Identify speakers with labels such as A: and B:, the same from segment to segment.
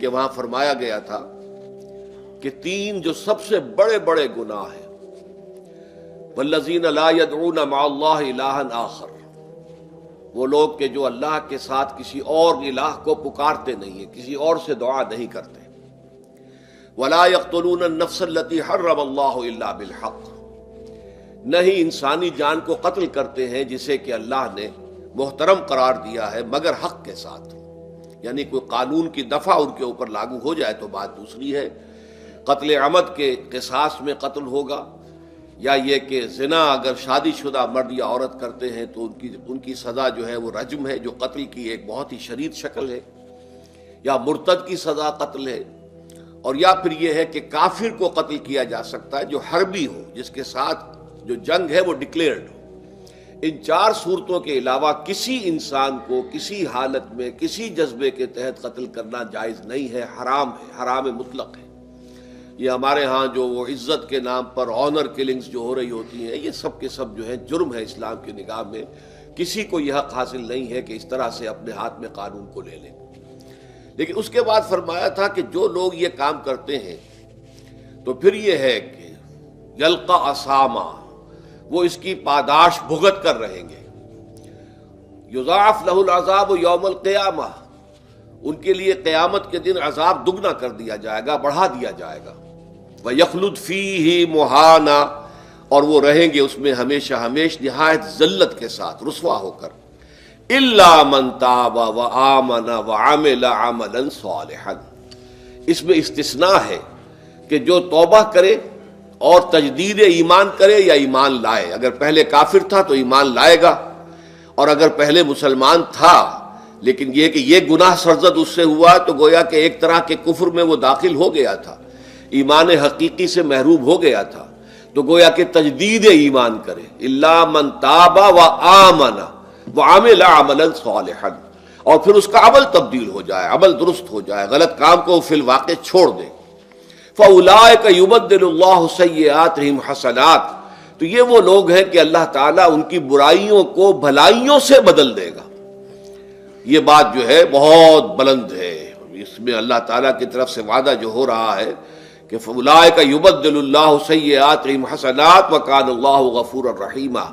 A: کہ وہاں فرمایا گیا تھا کہ تین جو سب سے بڑے بڑے گناہ ہیں، والذین لا يدعون مع اللہ الہا آخر، وہ لوگ کہ جو اللہ کے ساتھ کسی اور الہ کو پکارتے نہیں ہیں، کسی اور سے دعا نہیں کرتے، ولا يقتلون النفس التي حرم اللہ الا بالحق، نہیں انسانی جان کو قتل کرتے ہیں جسے کہ اللہ نے محترم قرار دیا ہے مگر حق کے ساتھ، یعنی کوئی قانون کی دفعہ ان کے اوپر لاگو ہو جائے تو بات دوسری ہے۔ قتل عمد کے قصاص میں قتل ہوگا، یا یہ کہ زنا اگر شادی شدہ مرد یا عورت کرتے ہیں تو ان کی سزا جو ہے وہ رجم ہے، جو قتل کی ایک بہت ہی شدید شکل ہے، یا مرتد کی سزا قتل ہے، اور یا پھر یہ ہے کہ کافر کو قتل کیا جا سکتا ہے جو حربی ہو، جس کے ساتھ جو جنگ ہے وہ ڈکلیئرڈ ہو۔ ان چار صورتوں کے علاوہ کسی انسان کو کسی حالت میں کسی جذبے کے تحت قتل کرنا جائز نہیں ہے، حرام ہے، حرام مطلق ہے۔ یہ ہمارے ہاں جو وہ عزت کے نام پر آنر کلنگز جو ہو رہی ہوتی ہیں، یہ سب کے سب جو ہے جرم ہے اسلام کی نگاہ میں۔ کسی کو یہ حق حاصل نہیں ہے کہ اس طرح سے اپنے ہاتھ میں قانون کو لے لے۔ لیکن اس کے بعد فرمایا تھا کہ جو لوگ یہ کام کرتے ہیں تو پھر یہ ہے کہ یلقا اساما، وہ اس کی پاداش بھگت کر رہیں گے۔ یضاعف لہ العذاب یوم القیامہ، ان کے لیے قیامت کے دن عذاب دگنا کر دیا جائے گا، بڑھا دیا جائے گا۔ وَيَخْلُدْ فِيهِ مُهَانًا، اور وہ رہیں گے اس میں ہمیشہ ہمیش نہایت ذلت کے ساتھ، رسوا ہو کر۔ إِلَّا مَن تَابَ وَآمَنَ وَعَمِلَ عَمَلًا صَالِحًا، اس میں استثناء ہے کہ جو توبہ کرے اور تجدید ایمان کرے یا ایمان لائے۔ اگر پہلے کافر تھا تو ایمان لائے گا، اور اگر پہلے مسلمان تھا لیکن یہ کہ یہ گناہ سرزد اس سے ہوا تو گویا کہ ایک طرح کے کفر میں وہ داخل ہو گیا تھا، ایمان حقیقی سے محروم ہو گیا تھا، تو گویا کہ تجدید ایمان کرے۔ الا من تاب وآمن وعمل عملا صالحا، اور پھر اس کا عمل تبدیل ہو جائے، عمل درست ہو جائے، غلط کام کو فی الواقع چھوڑ دے۔ فاولئک یبدل اللہ سیئاتہم حسنات، تو یہ وہ لوگ ہیں کہ اللہ تعالیٰ ان کی برائیوں کو بھلائیوں سے بدل دے گا۔ یہ بات جو ہے بہت بلند ہے، اس میں اللہ تعالیٰ کی طرف سے وعدہ جو ہو رہا ہے کہ فاولئک یبدل اللہ سیئاتہم حسنات وکان اللہ غفورا رحیما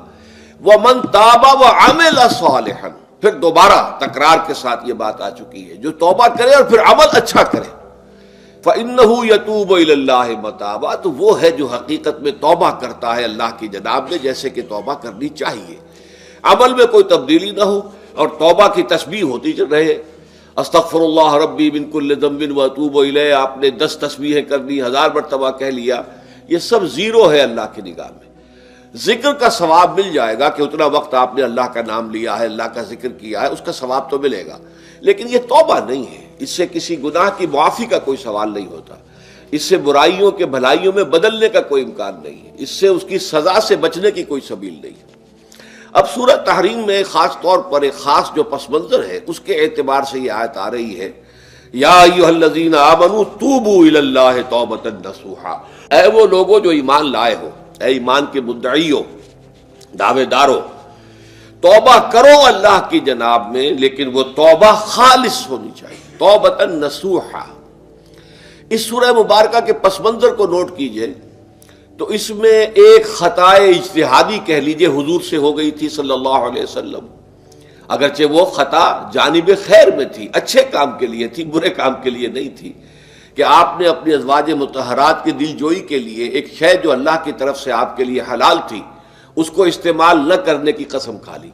A: ومن تاب وعمل صالحا، پھر دوبارہ تکرار کے ساتھ یہ بات آ چکی ہے، جو توبہ کرے اور پھر عمل اچھا کرے، فإنہ یتوب الی اللہ متابا، تو وہ ہے جو حقیقت میں توبہ کرتا ہے اللہ کی جناب میں جیسے کہ توبہ کرنی چاہیے، عمل میں کوئی تبدیلی نہ ہو، اور توبہ کی تسبیح ہوتی رہے، استغفر اللہ ربی من کل ذنب واتوب الیہ، آپ نے 10 تسبیحیں کر دی، 1000 مرتبہ کہہ لیا، یہ سب زیرو ہے اللہ کی نگاہ میں۔ ذکر کا ثواب مل جائے گا کہ اتنا وقت آپ نے اللہ کا نام لیا ہے، اللہ کا ذکر کیا ہے، اس کا ثواب تو ملے گا، لیکن یہ توبہ نہیں ہے، اس سے کسی گناہ کی معافی کا کوئی سوال نہیں ہوتا، اس سے برائیوں کے بھلائیوں میں بدلنے کا کوئی امکان نہیں ہے، اس سے اس کی سزا سے بچنے کی کوئی سبیل نہیں ہے۔ اب سورہ تحریم میں خاص طور پر ایک خاص جو پس منظر ہے اس کے اعتبار سے یہ آیت آ رہی ہے، یا ایھا الذین آمنوا توبوا الی اللہ توبۃ نصوحا، اے وہ لوگوں جو ایمان لائے ہو، اے ایمان کے مدعیوں، دعوے داروں، توبہ کرو اللہ کی جناب میں، لیکن وہ توبہ خالص ہونی چاہیے، توبۃ نصوحا۔ اس سورہ مبارکہ کے پس منظر کو نوٹ کیجئے تو اس میں ایک خطائے اجتہادی کہہ لیجئے حضور سے ہو گئی تھی صلی اللہ علیہ وسلم، اگرچہ وہ خطا جانب خیر میں تھی، اچھے کام کے لیے تھی، برے کام کے لیے نہیں تھی، کہ آپ نے اپنی ازواج مطہرات کی دل جوئی کے لیے ایک شے جو اللہ کی طرف سے آپ کے لیے حلال تھی اس کو استعمال نہ کرنے کی قسم کھا لی،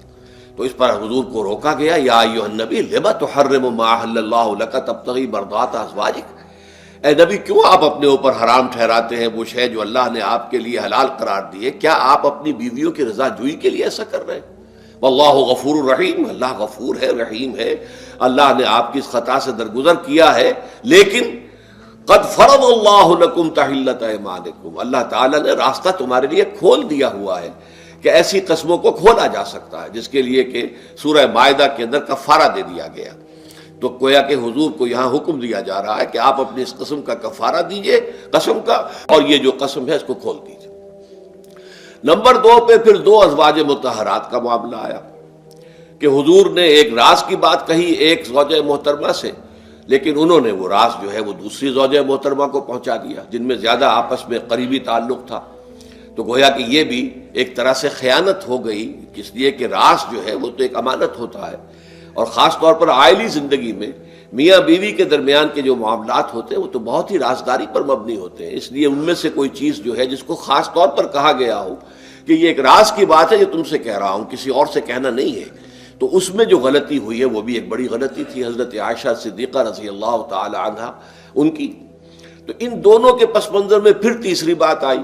A: تو اس پر حضور کو روکا گیا، یا ایھا النبی لم تحرم ما احل اللہ لک تبتغی مرضات ازواجک، اے نبی کیوں آپ اپنے اوپر حرام ٹھہراتے ہیں وہ شے جو اللہ نے آپ کے لیے حلال قرار دی ہے؟ کیا آپ اپنی بیویوں کی رضا جوئی کے لیے ایسا کر رہے ہیں؟ واللہ غفور الرحیم، اللہ غفور ہے، رحیم ہے، اللہ نے آپ کی اس خطا سے درگزر کیا ہے، لیکن قد فرض اللہ لکم تحلۃ ایمانکم، اللہ تعالیٰ نے راستہ تمہارے لیے کھول دیا ہوا ہے کہ ایسی قسموں کو کھولا جا سکتا ہے، جس کے لیے کہ سورہ مائدہ کے اندر کفارہ دے دیا گیا۔ تو گویا کہ حضور کو یہاں حکم دیا جا رہا ہے کہ آپ اپنی اس قسم کا کفارہ دیجئے، قسم کا، اور یہ جو قسم ہے اس کو کھول دیجئے۔ نمبر 2 پہ پھر 2 ازواج مطہرات کا معاملہ آیا کہ حضور نے ایک راز کی بات کہی ایک زوجہ محترمہ سے، لیکن انہوں نے وہ راز جو ہے وہ دوسری زوجہ محترمہ کو پہنچا دیا جن میں زیادہ آپس میں قریبی تعلق تھا. تو گویا کہ یہ بھی ایک طرح سے خیانت ہو گئی، اس لیے کہ راز جو ہے وہ تو ایک امانت ہوتا ہے، اور خاص طور پر عائلی زندگی میں میاں بیوی کے درمیان کے جو معاملات ہوتے ہیں وہ تو بہت ہی رازداری پر مبنی ہوتے ہیں. اس لیے ان میں سے کوئی چیز جو ہے جس کو خاص طور پر کہا گیا ہو کہ یہ ایک راز کی بات ہے، یہ تم سے کہہ رہا ہوں، کسی اور سے کہنا نہیں ہے، تو اس میں جو غلطی ہوئی ہے وہ بھی ایک بڑی غلطی تھی حضرت عائشہ صدیقہ رضی اللہ تعالی عنہا ان کی. تو ان دونوں کے پس منظر میں پھر تیسری بات آئی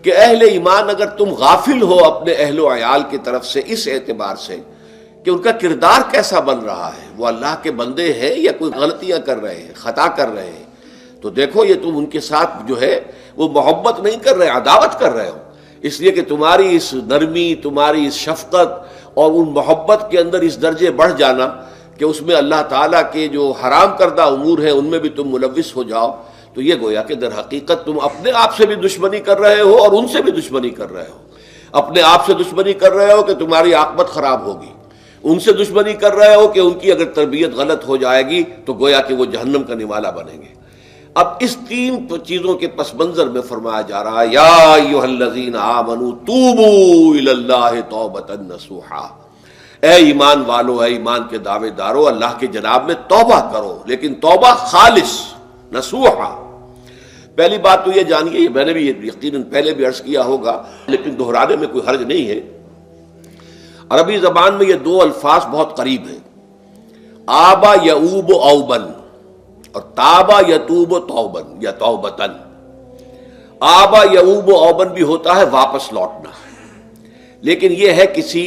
A: کہ اہل ایمان اگر تم غافل ہو اپنے اہل و عیال کی طرف سے اس اعتبار سے کہ ان کا کردار کیسا بن رہا ہے، وہ اللہ کے بندے ہیں یا کوئی غلطیاں کر رہے ہیں، خطا کر رہے ہیں، تو دیکھو یہ تم ان کے ساتھ جو ہے وہ محبت نہیں کر رہے، عداوت کر رہے ہو. اس لیے کہ تمہاری اس نرمی، تمہاری اس شفقت اور ان محبت کے اندر اس درجے بڑھ جانا کہ اس میں اللہ تعالیٰ کے جو حرام کردہ امور ہیں ان میں بھی تم ملوث ہو جاؤ، تو یہ گویا کہ در حقیقت تم اپنے آپ سے بھی دشمنی کر رہے ہو اور ان سے بھی دشمنی کر رہے ہو. اپنے آپ سے دشمنی کر رہے ہو کہ تمہاری عاقبت خراب ہوگی، ان سے دشمنی کر رہے ہو کہ ان کی اگر تربیت غلط ہو جائے گی تو گویا کہ وہ جہنم کا نوالا بنیں گے. اب اس تین چیزوں کے پس منظر میں فرمایا جا رہا ہے یا ایھا الذین آمنوا توبوا الی اللہ توبۃ نصوحا، اے ایمان والو، اے ایمان کے دعوے دارو، اللہ کے جناب میں توبہ کرو، لیکن توبہ خالص نصوحا. پہلی بات تو یہ جانیے، میں نے بھی یقیناً پہلے بھی عرض کیا ہوگا لیکن دہرانے میں کوئی حرج نہیں ہے، عربی زبان میں یہ دو الفاظ بہت قریب ہیں، آبا یعوب اوبن اور تابا یتوب توبن یا توبتن. آبا یعوب اوبن بھی ہوتا ہے واپس لوٹنا، لیکن یہ ہے کسی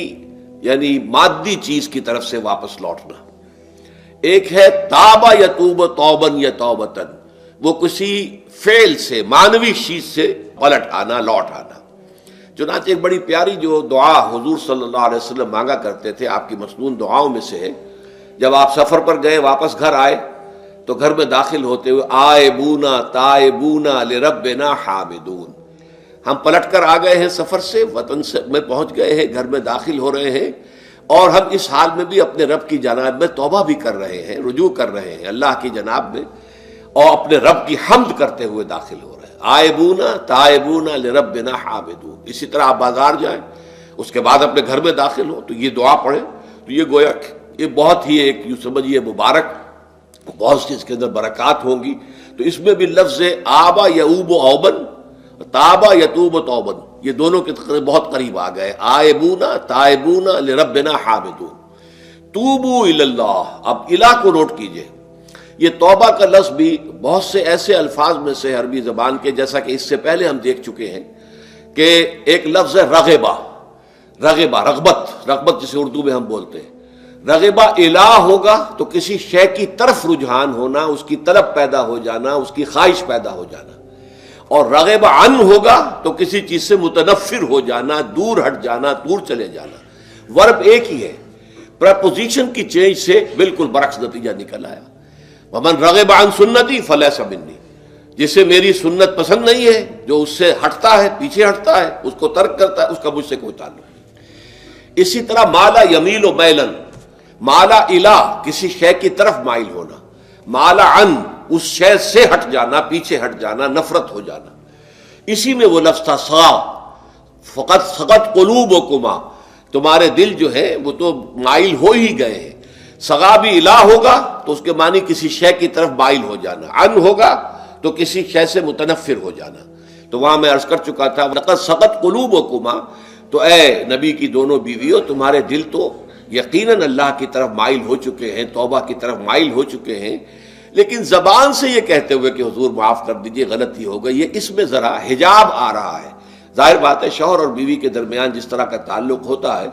A: یعنی مادی چیز کی طرف سے واپس لوٹنا. ایک ہے تابا یتوب توبن یا توبتن، وہ کسی فعل سے، معنوی چیز سے پلٹ آنا، لوٹ آنا. چنانچہ ایک بڑی پیاری جو دعا حضور صلی اللہ علیہ وسلم مانگا کرتے تھے، آپ کی مسنون دعاؤں میں سے ہے، جب آپ سفر پر گئے واپس گھر آئے تو گھر میں داخل ہوتے ہوئے آئبونا تائبونا لربنا حامدون، ہم پلٹ کر آ گئے ہیں سفر سے، وطن سے میں پہنچ گئے ہیں، گھر میں داخل ہو رہے ہیں، اور ہم اس حال میں بھی اپنے رب کی جناب میں توبہ بھی کر رہے ہیں، رجوع کر رہے ہیں اللہ کی جناب میں، اور اپنے رب کی حمد کرتے ہوئے داخل ہو رہے ہیں. آئبونا تائبونا لربنا حامدون. اسی طرح آپ بازار جائیں، اس کے بعد اپنے گھر میں داخل ہو تو یہ دعا پڑھیں، تو یہ گویا یہ بہت ہی ایک یوں سمجھیے مبارک، بہت سی اس کے اندر برکات ہوں گی. تو اس میں بھی لفظ آبا یعوب اوبن، تابا یتوب توبن، یہ دونوں کے بہت قریب آ گئے، آئبونا تائبونا لربنا حامدون. توبو الی اللہ، اب الہ کو نوٹ کیجئے، یہ توبہ کا لفظ بھی بہت سے ایسے الفاظ میں سے عربی زبان کے، جیسا کہ اس سے پہلے ہم دیکھ چکے ہیں کہ ایک لفظ ہے رغبہ، رغبہ رغبت جسے اردو میں ہم بولتے ہیں. رغبہ الہ ہوگا تو کسی شے کی طرف رجحان ہونا، اس کی طلب پیدا ہو جانا، اس کی خواہش پیدا ہو جانا. اور رغبہ عن ہوگا تو کسی چیز سے متنفر ہو جانا، دور ہٹ جانا، دور چلے جانا. ورب ایک ہی ہے، پریپوزیشن کی چینج سے بالکل برعکس نتیجہ نکل آیا. ومن رغب عن سنتی فلیس منی، جسے میری سنت پسند نہیں ہے، جو اس سے ہٹتا ہے، پیچھے ہٹتا ہے، اس کو ترک کرتا ہے، اس کا مجھ سے کوئی تعلق نہیں. اسی طرح مالا یمیل و میلن، مالا الہ کسی شے کی طرف مائل ہونا، مالا عن اس شے سے ہٹ جانا، پیچھے ہٹ جانا، نفرت ہو جانا. اسی میں وہ لفظ تھا سا، فقط سقط قلوبکما، تمہارے دل جو ہے وہ تو مائل ہو ہی گئے ہیں. سغا بھی الہ ہوگا تو اس کے معنی کسی شے کی طرف مائل ہو جانا، عن ہوگا تو کسی شے سے متنفر ہو جانا. تو وہاں میں عرض کر چکا تھا لقد سقط قلوبکما، تو اے نبی کی دونوں بیویوں، تمہارے دل تو یقیناً اللہ کی طرف مائل ہو چکے ہیں، توبہ کی طرف مائل ہو چکے ہیں، لیکن زبان سے یہ کہتے ہوئے کہ حضور معاف کر دیجئے غلطی ہو گئی، یہ اس میں ذرا حجاب آ رہا ہے. ظاہر بات ہے شوہر اور بیوی کے درمیان جس طرح کا تعلق ہوتا ہے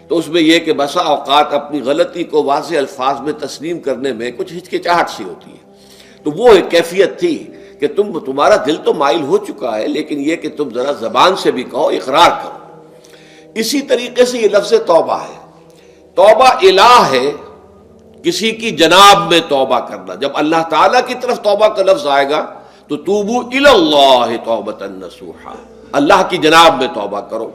A: تو اس میں یہ کہ بسا اوقات اپنی غلطی کو واضح الفاظ میں تسلیم کرنے میں کچھ ہچکچاہٹ سی ہوتی ہے. تو وہ ایک کیفیت تھی کہ تمہارا دل تو مائل ہو چکا ہے، لیکن یہ کہ تم ذرا زبان سے بھی کہو، اقرار کرو. اسی طریقے سے یہ لفظ توبہ ہے، توبہ الہ ہے کسی کی جناب میں توبہ کرنا. جب اللہ تعالیٰ کی طرف توبہ کا لفظ آئے گا تو توبو الی اللہ توبۃ نصوحا، اللہ کی جناب میں توبہ کرو.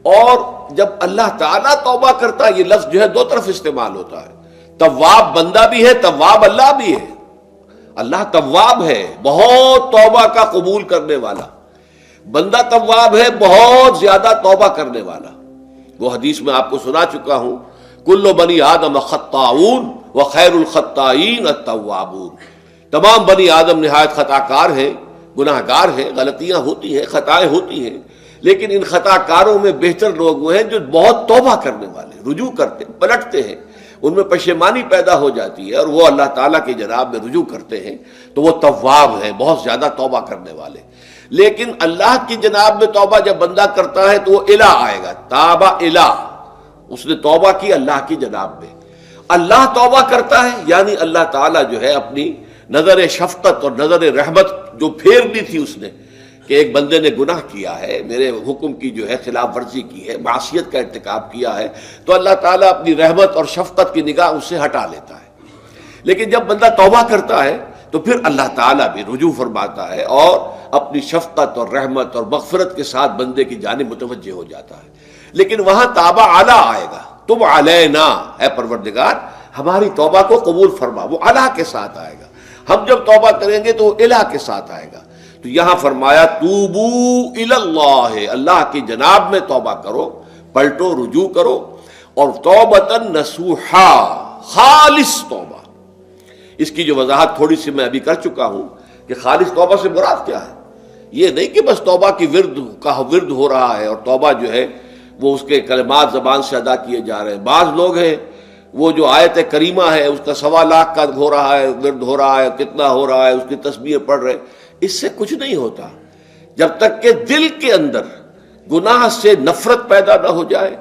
A: اور جب اللہ تعالیٰ توبہ کرتا ہے، یہ لفظ جو ہے دو طرف استعمال ہوتا ہے، تواب بندہ بھی ہے، تواب اللہ بھی ہے. اللہ تواب ہے، بہت توبہ کا قبول کرنے والا، بندہ تواب ہے، بہت زیادہ توبہ کرنے والا۔ وہ حدیث میں آپ کو سنا چکا ہوں، کل بنی آدم خطاؤون وخیر الخطائین التوابون، تمام بنی آدم نہایت خطا کار ہیں، گناہ گار ہیں، غلطیاں ہوتی ہیں، خطائیں ہوتی ہیں، لیکن ان خطا کاروں میں بہتر لوگ وہ ہیں جو بہت توبہ کرنے والے، رجوع کرتے، پلٹتے ہیں، ان میں پشیمانی پیدا ہو جاتی ہے اور وہ اللہ تعالیٰ کی جناب میں رجوع کرتے ہیں، تو وہ تواب ہیں، بہت زیادہ توبہ کرنے والے۔ لیکن اللہ کی جناب میں توبہ جب بندہ کرتا ہے تو وہ الہ آئے گا، تابہ الہ، اس نے توبہ کی اللہ کی جناب میں۔ اللہ توبہ کرتا ہے یعنی اللہ تعالیٰ جو ہے اپنی نظر شفقت اور نظر رحمت جو پھیر دی تھی اس نے کہ ایک بندے نے گناہ کیا ہے، میرے حکم کی جو ہے خلاف ورزی کی ہے، معصیت کا ارتکاب کیا ہے، تو اللہ تعالیٰ اپنی رحمت اور شفقت کی نگاہ اس سے ہٹا لیتا ہے۔ لیکن جب بندہ توبہ کرتا ہے تو پھر اللہ تعالیٰ بھی رجوع فرماتا ہے اور اپنی شفقت اور رحمت اور مغفرت کے ساتھ بندے کی جانب متوجہ ہو جاتا ہے۔ لیکن وہاں تابہ اعلیٰ آئے گا، تم علینا، اے پروردگار ہماری توبہ کو قبول فرما، وہ الہ کے ساتھ آئے گا۔ ہم جب توبہ کریں گے تو وہ الہ کے ساتھ آئے گا۔ تو یہاں فرمایا توبو الی اللہ، اللہ کی جناب میں توبہ کرو، پلٹو، رجوع کرو، اور توبۃ نصوحا، خالص توبہ۔ اس کی جو وضاحت تھوڑی سی میں ابھی کر چکا ہوں کہ خالص توبہ سے مراد کیا ہے۔ یہ نہیں کہ بس توبہ کی ورد ہو رہا ہے اور توبہ جو ہے وہ اس کے کلمات زبان سے ادا کیے جا رہے ہیں۔ بعض لوگ ہیں وہ جو آیت کریمہ ہے اس کا 1.25 لاکھ کا ہو رہا ہے، ورد ہو رہا ہے، کتنا ہو رہا ہے، اس کی تسبیح پڑھ رہے، اس سے کچھ نہیں ہوتا جب تک کہ دل کے اندر گناہ سے نفرت پیدا نہ ہو جائے،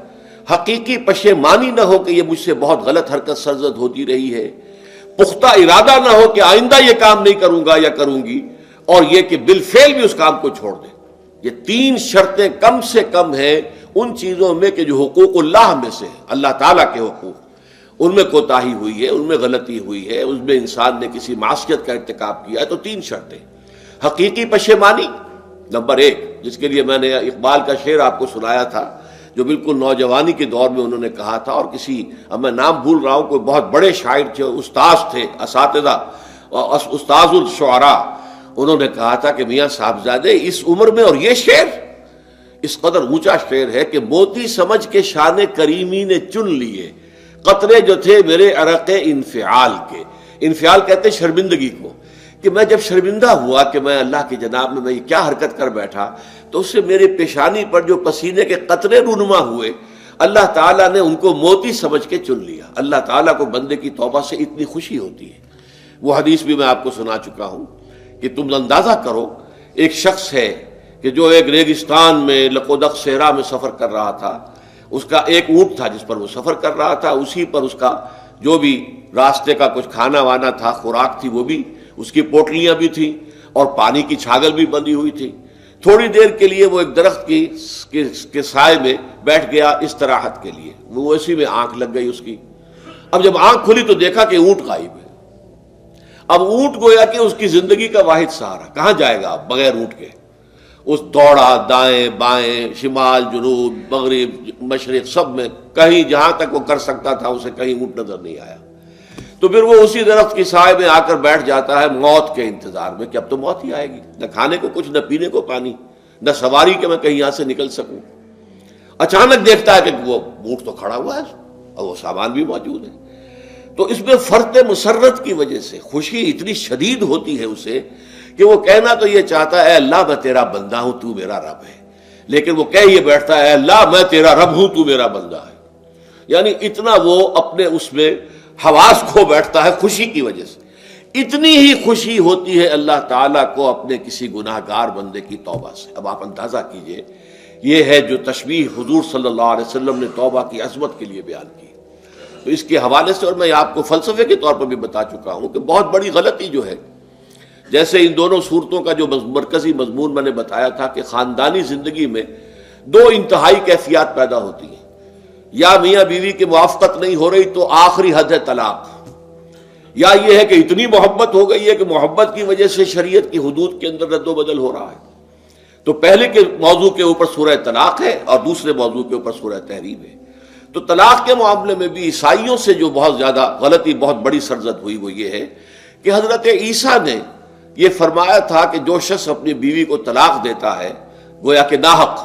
A: حقیقی پشیمانی نہ ہو کہ یہ مجھ سے بہت غلط حرکت سرزد ہوتی رہی ہے، پختہ ارادہ نہ ہو کہ آئندہ یہ کام نہیں کروں گا یا کروں گی، اور یہ کہ بالفعل بھی اس کام کو چھوڑ دیں۔ یہ 3 شرطیں کم سے کم ہیں ان چیزوں میں کہ جو حقوق اللہ میں سے اللہ تعالیٰ کے حقوق، ان میں کوتاہی ہوئی ہے، ان میں غلطی ہوئی ہے، اس میں انسان نے کسی معصیت کا ارتکاب کیا ہے، تو 3 شرطیں۔ حقیقی پشیمانی نمبر 1، جس کے لیے میں نے اقبال کا شعر آپ کو سنایا تھا جو بالکل نوجوانی کے دور میں انہوں نے کہا تھا، اور کسی، اب میں نام بھول رہا ہوں، کوئی بہت بڑے شاعر تھے، استاذ تھے، اساتذہ، استاذ الشعراء، انہوں نے کہا تھا کہ میاں صاحبزادے اس عمر میں اور یہ شعر اس قدر اونچا شعر ہے کہ موتی سمجھ کے شان کریمی نے چن لیے قطرے جو تھے میرے عرق انفعال کے۔ انفعال کہتے ہیں شرمندگی کو، کہ میں جب شرمندہ ہوا کہ میں اللہ کی جناب میں یہ کیا حرکت کر بیٹھا، تو اس سے میرے پیشانی پر جو پسینے کے قطرے رونما ہوئے، اللہ تعالیٰ نے ان کو موتی سمجھ کے چن لیا۔ اللہ تعالیٰ کو بندے کی توبہ سے اتنی خوشی ہوتی ہے۔ وہ حدیث بھی میں آپ کو سنا چکا ہوں کہ تم اندازہ کرو، ایک شخص ہے کہ جو ایک ریگستان میں لقودق صحرا میں سفر کر رہا تھا، اس کا ایک اونٹ تھا جس پر وہ سفر کر رہا تھا، اسی پر اس کا جو بھی راستے کا کچھ کھانا وانا تھا، خوراک تھی، وہ بھی، اس کی پوٹلیاں بھی تھیں اور پانی کی چھاگل بھی بندھی ہوئی تھی۔ تھوڑی دیر کے لیے وہ ایک درخت کے سائے میں بیٹھ گیا استراحت کے لیے، وہ اسی میں آنکھ لگ گئی اس کی۔ اب جب آنکھ کھلی تو دیکھا کہ اونٹ غائب ہے۔ اب اونٹ گویا کہ اس کی زندگی کا واحد سہارا، کہاں جائے گا اب بغیر اونٹ کے؟ اس دوڑا دائیں بائیں، شمال جنوب مغرب مشرق، سب میں کہیں جہاں تک وہ کر سکتا تھا اسے کہیں اونٹ نظر نہیں آیا۔ تو پھر وہ اسی درخت کی سائے میں آ کر بیٹھ جاتا ہے موت کے انتظار میں کہ اب تو موت ہی آئے گی، نہ کھانے کو کچھ، نہ پینے کو پانی، نہ سواری کہ میں کہیں یہاں سے نکل سکوں۔ اچانک دیکھتا ہے کہ وہ اونٹ تو کھڑا ہوا ہے اور وہ سامان بھی موجود ہے۔ تو اس میں فرط مسرت کی وجہ سے خوشی اتنی شدید ہوتی ہے اسے کہ وہ کہنا تو یہ چاہتا ہے اے اللہ میں تیرا بندہ ہوں، تو میرا رب ہے، لیکن وہ کہہ یہ بیٹھتا ہے اے اللہ میں تیرا رب ہوں، تو میرا بندہ ہے۔ یعنی اتنا وہ اپنے اس میں حواس کھو بیٹھتا ہے خوشی کی وجہ سے۔ اتنی ہی خوشی ہوتی ہے اللہ تعالیٰ کو اپنے کسی گناہ گار بندے کی توبہ سے۔ اب آپ اندازہ کیجئے، یہ ہے جو تشبیہ حضور صلی اللہ علیہ وسلم نے توبہ کی عظمت کے لیے بیان کی۔ تو اس کے حوالے سے، اور میں آپ کو فلسفے کے طور پر بھی بتا چکا ہوں کہ بہت بڑی غلطی جو ہے، جیسے ان دونوں صورتوں کا جو مرکزی مضمون میں نے بتایا تھا کہ خاندانی زندگی میں 2 انتہائی کیفیات پیدا ہوتی ہیں، یا میاں بیوی کی موافقت نہیں ہو رہی تو آخری حد ہے طلاق، یا یہ ہے کہ اتنی محبت ہو گئی ہے کہ محبت کی وجہ سے شریعت کی حدود کے اندر رد و بدل ہو رہا ہے۔ تو پہلے کے موضوع کے اوپر سورہ طلاق ہے اور دوسرے موضوع کے اوپر سورہ تحریم ہے۔ تو طلاق کے معاملے میں بھی عیسائیوں سے جو بہت زیادہ غلطی بہت بڑی سرزد ہوئی وہ یہ ہے کہ حضرت عیسیٰ نے یہ فرمایا تھا کہ جو شخص اپنی بیوی کو طلاق دیتا ہے گویا کہ ناحق،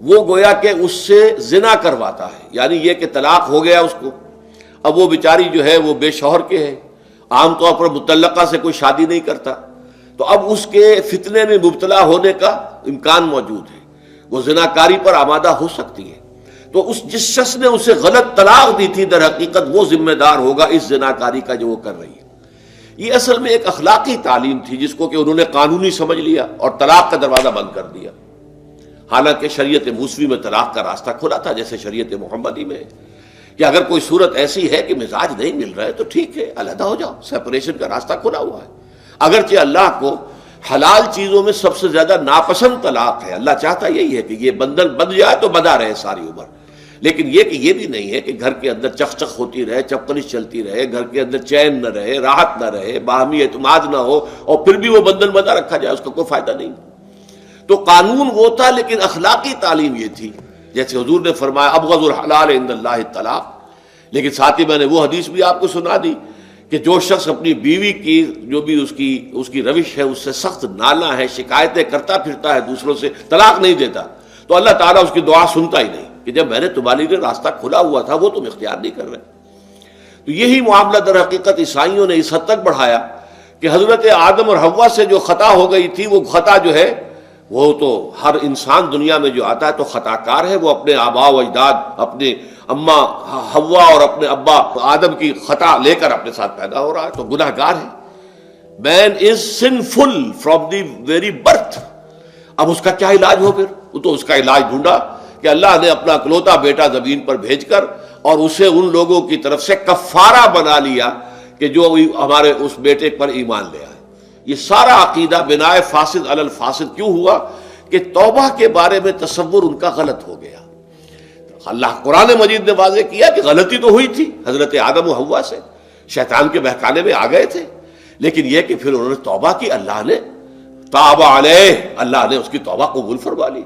A: وہ گویا کہ اس سے زنا کرواتا ہے، یعنی یہ کہ طلاق ہو گیا اس کو، اب وہ بیچاری جو ہے وہ بے شوہر کے ہے، عام طور پر مطلقہ سے کوئی شادی نہیں کرتا، تو اب اس کے فتنے میں مبتلا ہونے کا امکان موجود ہے، وہ زناکاری پر آمادہ ہو سکتی ہے، تو اس جس شخص نے اسے غلط طلاق دی تھی در حقیقت وہ ذمہ دار ہوگا اس زناکاری کا جو وہ کر رہی ہے۔ یہ اصل میں ایک اخلاقی تعلیم تھی جس کو کہ انہوں نے قانونی سمجھ لیا اور طلاق کا دروازہ بند کر دیا، حالانکہ شریعت موسوی میں طلاق کا راستہ کھلا تھا جیسے شریعت محمدی میں، کہ اگر کوئی صورت ایسی ہے کہ مزاج نہیں مل رہا ہے تو ٹھیک ہے، علیحدہ ہو جاؤ، سیپریشن کا راستہ کھلا ہوا ہے۔ اگرچہ اللہ کو حلال چیزوں میں سب سے زیادہ ناپسند طلاق ہے، اللہ چاہتا یہی ہے کہ یہ بندھن بندھ جائے تو بندھا رہے ساری عمر، لیکن یہ کہ یہ بھی نہیں ہے کہ گھر کے اندر چخ چخ ہوتی رہے، چپکلش چلتی رہے، گھر کے اندر چین نہ رہے، راحت نہ رہے، باہمی اعتماد نہ ہو اور پھر بھی وہ بندھن بندھا رکھا جائے، اس کا کوئی فائدہ نہیں۔ تو قانون وہ تھا لیکن اخلاقی تعلیم یہ تھی، جیسے حضور نے فرمایا ابغض الحلال عند اللہ الطلاق، لیکن ساتھ ہی میں نے وہ حدیث بھی آپ کو سنا دی کہ جو شخص اپنی بیوی کی جو بھی اس کی روش ہے اس سے سخت نالاں ہے، شکایتیں کرتا پھرتا ہے دوسروں سے، طلاق نہیں دیتا، تو اللہ تعالیٰ اس کی دعا سنتا ہی نہیں کہ جب میں نے تمہارے لیے راستہ کھلا ہوا تھا وہ تم اختیار نہیں کر رہے۔ تو یہی معاملہ در حقیقت عیسائیوں نے اس حد تک بڑھایا کہ حضرت آدم اور حوا سے جو خطا ہو گئی تھی وہ خطا جو ہے وہ تو ہر انسان دنیا میں جو آتا ہے تو خطا کار ہے، وہ اپنے آباء و اجداد، اپنے اماں حوا اور اپنے ابا آدم کی خطا لے کر اپنے ساتھ پیدا ہو رہا ہے، تو گناہ گار ہے۔ Man is sinful from the very birth. اب اس کا کیا علاج ہو پھر؟ وہ تو اس کا علاج ڈھونڈا کہ اللہ نے اپنا اکلوتا بیٹا زمین پر بھیج کر اور اسے ان لوگوں کی طرف سے کفارہ بنا لیا کہ جو ہمارے اس بیٹے پر ایمان لے آئے۔ یہ سارا عقیدہ بنائے فاسد علی الفاسد کیوں ہوا؟ کہ توبہ کے بارے میں تصور ان کا غلط ہو گیا۔ اللہ قرآن مجید نے واضح کیا کہ غلطی تو ہوئی تھی حضرت آدم و حوا سے، شیطان کے بہکانے میں آ گئے تھے، لیکن یہ کہ پھر انہوں نے توبہ کی، اللہ نے تاب علیہ، اللہ نے اس کی توبہ قبول فرما لی۔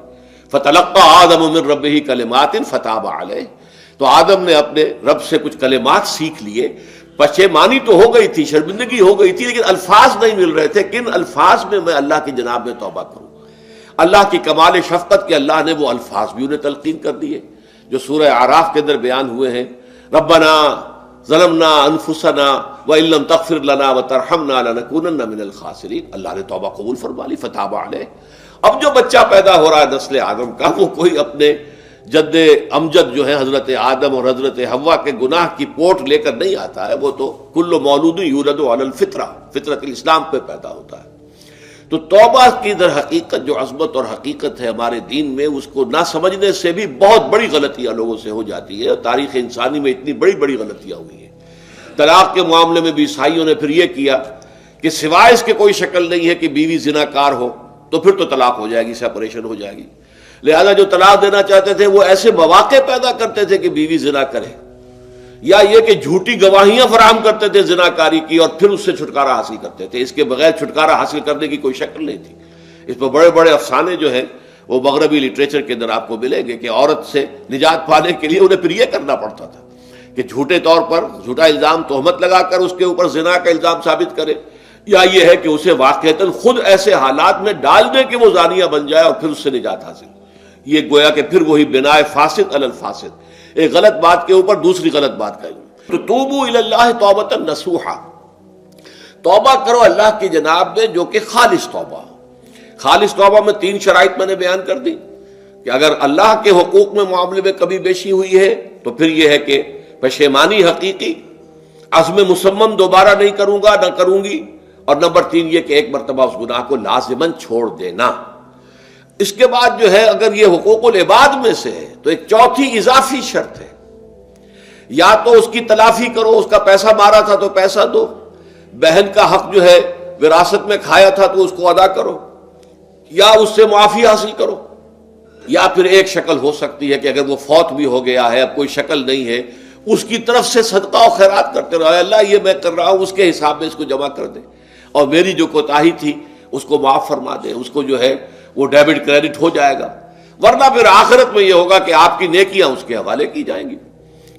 A: فتلقى آدم من ربہ کلمات فتاب علیہ، تو آدم نے اپنے رب سے کچھ کلمات سیکھ لیے، پشیمانی تو ہو گئی تھی، شرمندگی ہو گئی تھی، لیکن الفاظ نہیں مل رہے تھے، کن الفاظ میں اللہ کی جناب میں توبہ کروں۔ اللہ کی کمال شفقت کے اللہ نے وہ الفاظ بھی انہیں تلقین کر دیے جو سورہ اعراف کے اندر بیان ہوئے ہیں، ربنا ظلمنا انفسنا وان لم تغفر لنا وترحمنا لنکونن من الخاسرین۔ اللہ نے توبہ قبول فرما لی، فتاب علیہ۔ اب جو بچہ پیدا ہو رہا ہے نسل آدم کا، وہ کوئی اپنے جد امجد جو ہے حضرت آدم اور حضرت حوا کے گناہ کی پوٹ لے کر نہیں آتا ہے، وہ تو کل مولود یولد علی الفطرہ، فطرت الاسلام پہ پیدا ہوتا ہے۔ تو توبہ کی در حقیقت جو عظمت اور حقیقت ہے ہمارے دین میں، اس کو نہ سمجھنے سے بھی بہت بڑی غلطیاں لوگوں سے ہو جاتی ہے، اور تاریخ انسانی میں اتنی بڑی بڑی غلطیاں ہوئی ہیں۔ طلاق کے معاملے میں بھی عیسائیوں نے پھر یہ کیا کہ سوائے اس کے کوئی شکل نہیں ہے کہ بیوی زنا کار ہو تو پھر تو طلاق ہو جائے گی، سیپریشن ہو جائے گی، لہذا جو طلاق دینا چاہتے تھے وہ ایسے مواقع پیدا کرتے تھے کہ بیوی زنا کرے، یا یہ کہ جھوٹی گواہیاں فراہم کرتے تھے زنا کاری کی اور پھر اس سے چھٹکارا حاصل کرتے تھے۔ اس کے بغیر چھٹکارا حاصل کرنے کی کوئی شکل نہیں تھی۔ اس پر بڑے بڑے افسانے جو ہیں وہ مغربی لٹریچر کے اندر آپ کو ملیں گے کہ عورت سے نجات پانے کے لیے انہیں پھر یہ کرنا پڑتا تھا کہ جھوٹے طور پر جھوٹا الزام تہمت لگا کر اس کے اوپر زنا کا الزام ثابت کرے، یا یہ ہے کہ اسے واقعتاً خود ایسے حالات میں ڈال دے کہ وہ زانیہ بن جائے اور پھر اس سے نجات حاصل۔ یہ گویا کہ پھر وہی بنائے فاسد علی الفاسد، ایک غلط بات کے اوپر دوسری غلط بات کا۔ تو توبوا الی اللہ توبۃ نصوحا، توبہ کرو اللہ کی جناب میں جو کہ خالص توبہ ہو۔ خالص توبہ میں 3 شرائط میں نے بیان کر دی کہ اگر اللہ کے حقوق میں معاملے میں کبھی بیشی ہوئی ہے تو پھر یہ ہے کہ پشیمانی حقیقی، عزم مصمم دوبارہ نہیں کروں گا نہ کروں گی، اور نمبر 3 یہ کہ ایک مرتبہ اس گناہ کو لازماً چھوڑ دینا۔ اس کے بعد جو ہے اگر یہ حقوق العباد میں سے ہے تو ایک چوتھی اضافی شرط ہے، یا تو اس کی تلافی کرو، اس کا پیسہ مارا تھا تو پیسہ دو، بہن کا حق جو ہے وراثت میں کھایا تھا تو اس کو ادا کرو، یا اس سے معافی حاصل کرو، یا پھر ایک شکل ہو سکتی ہے کہ اگر وہ فوت بھی ہو گیا ہے، اب کوئی شکل نہیں ہے، اس کی طرف سے صدقہ و خیرات کرتے رہو، اللہ یہ میں کر رہا ہوں اس کے حساب میں اس کو جمع کر دے، اور میری جو کوتاہی تھی اس کو معاف فرما دے، اس کو جو ہے وہ ڈیبٹ کریڈٹ ہو جائے گا، ورنہ پھر آخرت میں یہ ہوگا کہ آپ کی نیکیاں اس کے حوالے کی جائیں گی۔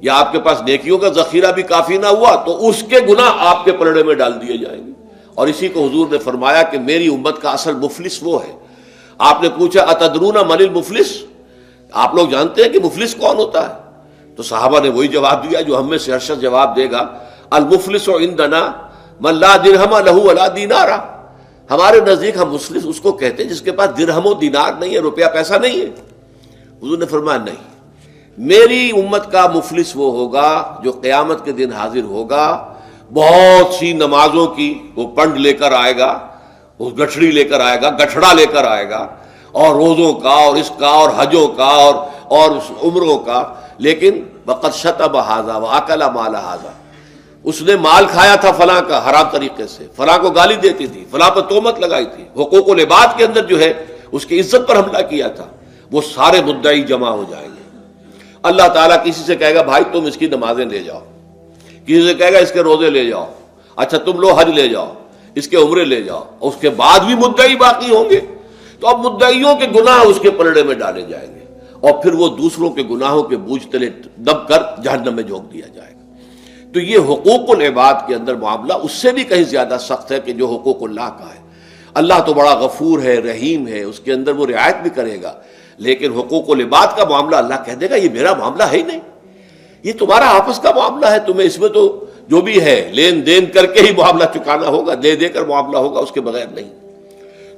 A: یا آپ کے پاس نیکیوں کا ذخیرہ بھی کافی نہ ہوا تو اس کے گناہ آپ کے پلڑے میں ڈال دیے جائیں گے. اور اسی کو حضور نے فرمایا کہ میری امت کا اصل مفلس وہ ہے. آپ نے پوچھا اتدرون من المفلس، آپ لوگ جانتے ہیں کہ مفلس کون ہوتا ہے؟ تو صحابہ نے وہی جواب دیا جو ہم میں سے ہر شخص جواب دے گا، المفلس عندنا من لا درہم لہ ولا دینار. ہمارے نزدیک ہم مفلس اس کو کہتے ہیں جس کے پاس درہم و دینار نہیں ہے، روپیہ پیسہ نہیں ہے. حضور نے فرمایا نہیں، میری امت کا مفلس وہ ہوگا جو قیامت کے دن حاضر ہوگا، بہت سی نمازوں کی وہ پنڈ لے کر آئے گا، وہ گٹھڑی لے کر آئے گا، گٹھڑا لے کر آئے گا، اور روزوں کا اور اس کا اور حجوں کا اور عمروں کا، لیکن وقد شتم ھذا واکل مال ھذا، اس نے مال کھایا تھا فلاں کا حرام طریقے سے، فلاں کو گالی دیتی تھی، فلاں پر تہمت لگائی تھی، حقوق العباد کے اندر جو ہے اس کی عزت پر حملہ کیا تھا. وہ سارے مدعی جمع ہو جائیں گے. اللہ تعالیٰ کسی سے کہے گا بھائی تم اس کی نمازیں لے جاؤ، کسی سے کہے گا اس کے روزے لے جاؤ، اچھا تم لو حج لے جاؤ، اس کے عمرے لے جاؤ، اور اس کے بعد بھی مدعی باقی ہوں گے. تو اب مدعیوں کے گناہ اس کے پلڑے میں ڈالے جائیں گے، اور پھر وہ دوسروں کے گناہوں کے بوجھ تلے دب کر جہنم میں جھونک دیا جائے گا. تو یہ حقوق العباد کے اندر معاملہ اس سے بھی کہیں زیادہ سخت ہے کہ جو حقوق اللہ کا ہے. اللہ تو بڑا غفور ہے، رحیم ہے، اس کے اندر وہ رعایت بھی کرے گا، لیکن حقوق العباد کا معاملہ اللہ کہہ دے گا یہ میرا معاملہ ہے ہی نہیں، یہ تمہارا آپس کا معاملہ ہے، تمہیں اس میں تو جو بھی ہے لین دین کر کے ہی معاملہ چکانا ہوگا، دے دے کر معاملہ ہوگا، اس کے بغیر نہیں.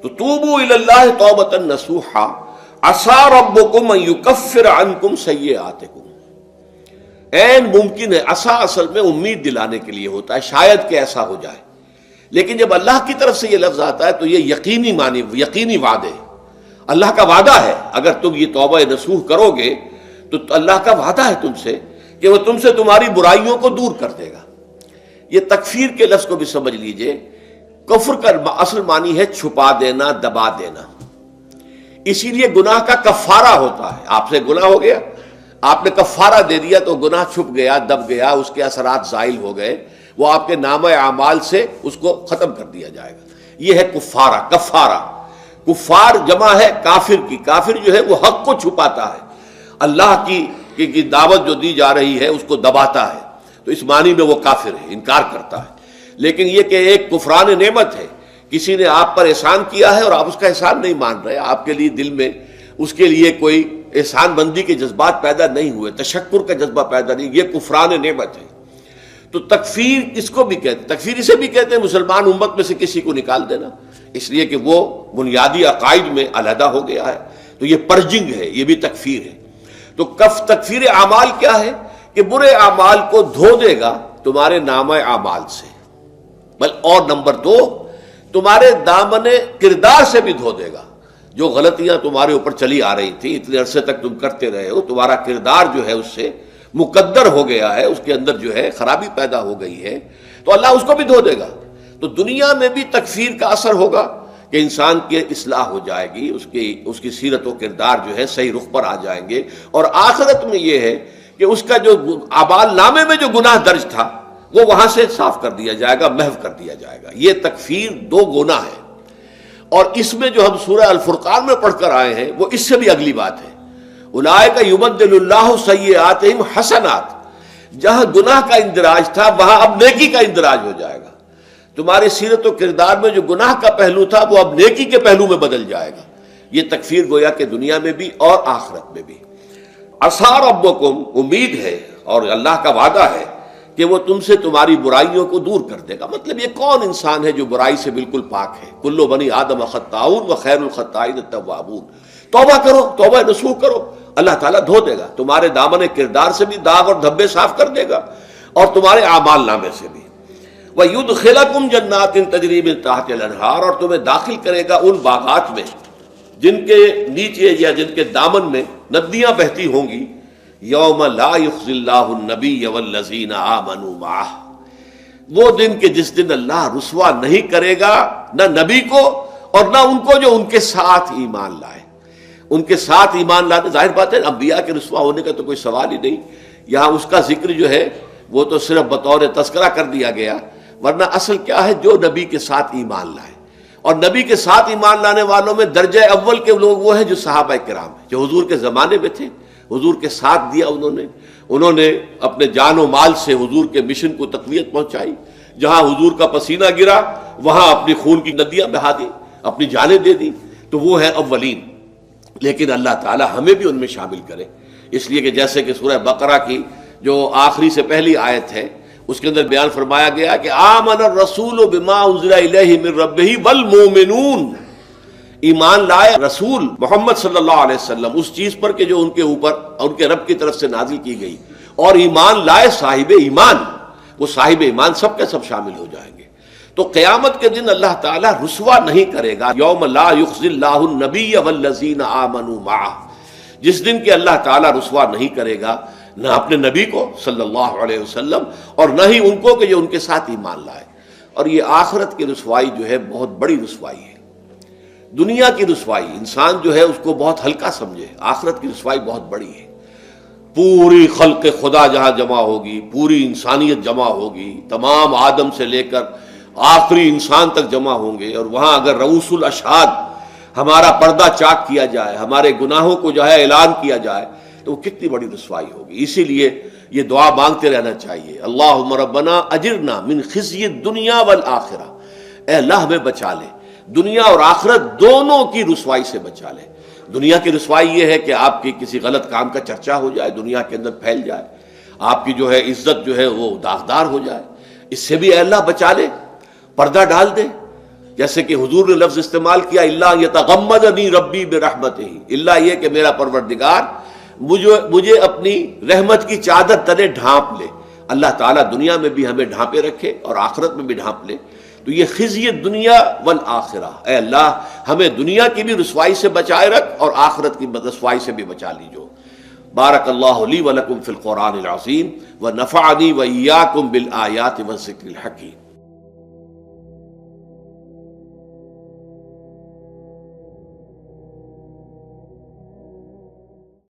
A: تو توبوا الی اللہ توبۃ نصوحا عسیٰ ربکم ان یکفر عنکم سیئاتکم. عین ممکن ہے، عسیٰ اصل میں امید دلانے کے لیے ہوتا ہے، شاید کہ ایسا ہو جائے، لیکن جب اللہ کی طرف سے یہ لفظ آتا ہے تو یہ یقینی معنی، یقینی وعدے، اللہ کا وعدہ ہے. اگر تم یہ توبہ نصوح کرو گے تو اللہ کا وعدہ ہے تم سے کہ وہ تم سے تمہاری برائیوں کو دور کر دے گا. یہ تکفیر کے لفظ کو بھی سمجھ لیجئے. کفر کا اصل معنی ہے چھپا دینا، دبا دینا. اسی لیے گناہ کا کفارہ ہوتا ہے. آپ سے گناہ ہو گیا، آپ نے کفارہ دے دیا تو گناہ چھپ گیا، دب گیا، اس کے اثرات زائل ہو گئے، وہ آپ کے نامہ اعمال سے اس کو ختم کر دیا جائے گا. یہ ہے کفارہ، کفارہ. کفار جمع ہے کافر کی. کافر جو ہے وہ حق کو چھپاتا ہے، اللہ کی دعوت جو دی جا رہی ہے اس کو دباتا ہے، تو اس معنی میں وہ کافر ہے، انکار کرتا ہے. لیکن یہ کہ ایک کفران نعمت ہے، کسی نے آپ پر احسان کیا ہے اور آپ اس کا احسان نہیں مان رہے، آپ کے لیے دل میں اس کے لیے کوئی احسان بندی کے جذبات پیدا نہیں ہوئے، تشکر کا جذبہ پیدا نہیں، یہ کفران نعمت ہے. تو تکفیر اس کو بھی کہتے ہیں، تکفیر اسے بھی کہتے ہیں مسلمان امت میں سے کسی کو نکال دینا، اس لیے کہ وہ بنیادی عقائد میں علیحدہ ہو گیا ہے. تو یہ پرجنگ ہے، یہ بھی تکفیر ہے. تو تکفیر اعمال کیا ہے کہ برے اعمال کو دھو دے گا تمہارے نامہ اعمال سے، اور نمبر 2 تمہارے دامن کردار سے بھی دھو دے گا. جو غلطیاں تمہارے اوپر چلی آ رہی تھی، اتنے عرصے تک تم کرتے رہے ہو، تمہارا کردار جو ہے اس سے مقدر ہو گیا ہے، اس کے اندر جو ہے خرابی پیدا ہو گئی ہے، تو اللہ اس کو بھی دھو دے گا. تو دنیا میں بھی تکفیر کا اثر ہوگا کہ انسان کی اصلاح ہو جائے گی، اس کی سیرت و کردار جو ہے صحیح رخ پر آ جائیں گے. اور آخرت میں یہ ہے کہ اس کا جو اعمال نامے میں جو گناہ درج تھا وہ وہاں سے صاف کر دیا جائے گا، محو کر دیا جائے گا. یہ تکفیر 2 گناہ ہے. اور اس میں جو ہم سورہ الفرقان میں پڑھ کر آئے ہیں وہ اس سے بھی اگلی بات ہے. اولئک یبدل اللہ سیئاتہم حسنات. جہاں گناہ کا اندراج تھا وہاں اب نیکی کا اندراج ہو جائے گا. تمہاری سیرت و کردار میں جو گناہ کا پہلو تھا وہ اب نیکی کے پہلو میں بدل جائے گا. یہ تکفیر گویا کہ دنیا میں بھی اور آخرت میں بھی. عسیٰ ربکم، امید ہے اور اللہ کا وعدہ ہے کہ وہ تم سے تمہاری برائیوں کو دور کر دے گا. مطلب یہ کون انسان ہے جو برائی سے بالکل پاک ہے؟ کل بنی آدم خطاؤون و خیر الخطائین التوابون. توبہ کرو، توبہ نصوح کرو، اللہ تعالیٰ دھو دے گا. تمہارے دامن کردار سے بھی داغ اور دھبے صاف کر دے گا اور تمہارے اعمال نامے سے بھی. وَيُدْخِلَكُمْ جَنَّاتٍ تَجْرِي مِن تَحْتِهَا الْأَنْهَارُ. اور تمہیں داخل کرے گا ان باغات میں جن کے نیچے یا جن کے دامن میں ندیاں بہتی ہوں گی. یوم لا یخزی اللہ النبی والذین آمنوا معہ. وہ دن کہ جس دن اللہ رسوا نہیں کرے گا نہ نبی کو اور نہ ان کو جو ان کے ساتھ ایمان لائے. ان کے ساتھ ایمان لانے، ظاہر بات ہے انبیاء کے رسوا ہونے کا تو کوئی سوال ہی نہیں. یہاں اس کا ذکر جو ہے وہ تو صرف بطور تذکرہ کر دیا گیا، ورنہ اصل کیا ہے جو نبی کے ساتھ ایمان لائے. اور نبی کے ساتھ ایمان لانے والوں میں درجہ اول کے لوگ وہ ہیں جو صحابہ کرام ہیں، جو حضور کے زمانے میں تھے، حضور کے ساتھ دیا انہوں نے اپنے جان و مال سے حضور کے مشن کو تقویت پہنچائی. جہاں حضور کا پسینہ گرا وہاں اپنی خون کی ندیاں بہا دی، اپنی جانیں دے دی. تو وہ ہے اولین. لیکن اللہ تعالی ہمیں بھی ان میں شامل کرے، اس لیے کہ جیسے کہ سورہ بقرہ کی جو آخری سے پہلی آیت ہے اس کے اندر بیان فرمایا گیا کہ آمن الرسول بما انزل الیہ من ربہ والمؤمنون، ایمان لائے رسول محمد صلی اللہ علیہ وسلم اس چیز پر کہ جو ان کے اوپر ان کے رب کی طرف سے نازل کی گئی، اور ایمان لائے صاحب ایمان. وہ صاحب ایمان سب کے سب شامل ہو جائیں گے. تو قیامت کے دن اللہ تعالیٰ رسوا نہیں کرے گا. یوم لا یخزی اللہ النبی والذین آمنوا معہ، جس دن کہ اللہ تعالیٰ رسوا نہیں کرے گا نہ اپنے نبی کو صلی اللہ علیہ وسلم اور نہ ہی ان کو کہ جو ان کے ساتھ ایمان لائے. اور یہ آخرت کی رسوائی جو ہے بہت بڑی رسوائی ہے. دنیا کی رسوائی انسان جو ہے اس کو بہت ہلکا سمجھے، آخرت کی رسوائی بہت بڑی ہے. پوری خلق خدا جہاں جمع ہوگی، پوری انسانیت جمع ہوگی، تمام آدم سے لے کر آخری انسان تک جمع ہوں گے، اور وہاں اگر رؤوس الاشہاد ہمارا پردہ چاک کیا جائے، ہمارے گناہوں کو جو ہے اعلان کیا جائے، تو وہ کتنی بڑی رسوائی ہوگی. اسی لیے یہ دعا مانگتے رہنا چاہیے، اللہم ربنا اجرنا من خزی الدنیا والآخرہ، اے اللہ ہمیں بچا لے، دنیا اور آخرت دونوں کی رسوائی سے بچا لے. دنیا کی رسوائی یہ ہے کہ آپ کی کسی غلط کام کا چرچا ہو جائے، دنیا کے اندر پھیل جائے، آپ کی جو ہے عزت جو ہے وہ داغدار ہو جائے، اس سے بھی اے اللہ بچا لے، پردہ ڈال دے. جیسے کہ حضور نے لفظ استعمال کیا الا یتغمدنی ربی برحمتہ، اللہ یہ کہ میرا پروردگار مجھے اپنی رحمت کی چادر تلے ڈھانپ لے. اللہ تعالیٰ دنیا میں بھی ہمیں ڈھانپے رکھے اور آخرت میں بھی ڈھانپ لے. تو یہ خزی دنیا والآخرہ، اے اللہ ہمیں دنیا کی بھی رسوائی سے بچائے رکھ اور آخرت کی رسوائی سے بھی بچا لیجو. بارک اللہ لی ولکم فی القرآن العظیم ونفعنی وإیاکم بالآیات والذکر الحکیم.